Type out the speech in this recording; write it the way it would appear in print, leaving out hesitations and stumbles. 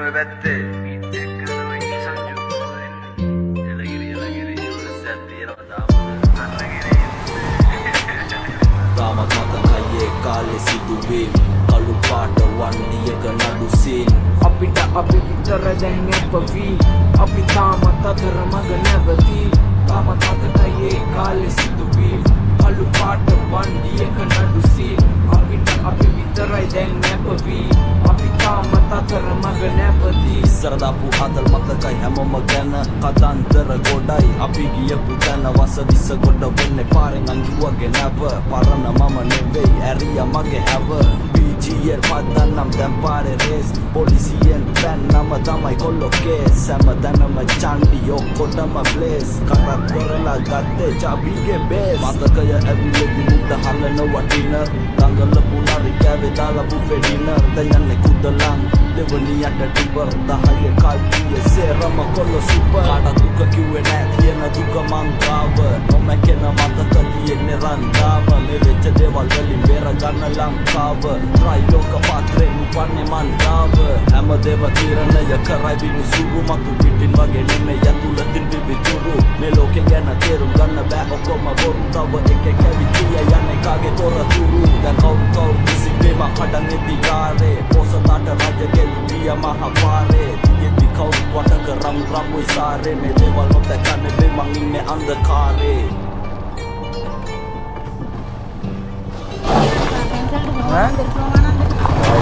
ඔය පැත්තේ බීට් එක තමයි සංජු වෙන්නේ. එලගිරි ඉවරසක් තියෙනවා තාමත් මතකයේ කාලේ සිදුවීම් කළු පාට වන්දියක නඩු සීන් අපිට අපි විතර දැන් අපවි අපි තාමත් අතර මග නැවතී තාමත් මතකයේ කාලේ සිදුවීම් කළු පාට වන්දියක නඩු සීන් අපිට අපි විතරයි දැන් අපවි අපි තාමත් අතර මග නැවතී ඉස්සර දාපු හදල් මතකයි හැමෝම ගැන කතන්දර ගොඩයි අපි ගියපු තැන වසවිස ගොඩ වෙන්නේ පාරෙන් අංගුවගේ නැව පරණ මම නෙවෙයි ඇරියා මගේ හැව BGL පදන්නම් දැන් පාරේ රේස් පොලිසියෙන් පැන්නම තමයි කොල්ලෝ කේස් හැමතැනම චන්ඩි ඔක්කොටම බ්ලේස් කරත් කරලා ගත්තේ චාබිගේ බේස් මතකය ඇවිලෙදි මුද්ද හලන වටිනර් දඟලපු නරි කෑවේ දාලා බුෆේ ඩිනර් දැන් යන්නේ කුදලන් දෙවනියට ටිබර් 10 කල්පිය සේරම කොල්ලෝ සුපර් කාට දුක කිව්වේ නෑ තියෙන දුක මං ගාව නොමැකෙන මතක තියෙන්නේ රන්දාම මේ වෙච්ච දේවල් වලින් බේර ගන්න ලංකාව ත්‍රයිලෝක පාත්‍රේ උපන්නේ මන් ගාව හැමදේම තීරණය කරයි විනිසුරු මතු පිටින් වගේ නෙමෙයි යතුලතින් විවිතුරු මේ ලෝකේ ගැන තේරුම් ගන්න බෑ ඔක්කොම බොරු තව එකෙක් ඇවිත් යන්නේ කාගේ තොරතුරු දැන් කවුරු කිසිම කඩන්නේ දිගාරේ පොසතාට රජගේ ලුඩිය මහපාරේ තියෙදි කවුරු වටක රම් රම් උසාරේ මේ දේවල් නොදැකන්නේ මේ මං ඉන්නේ අන්ධකාරේ Hah?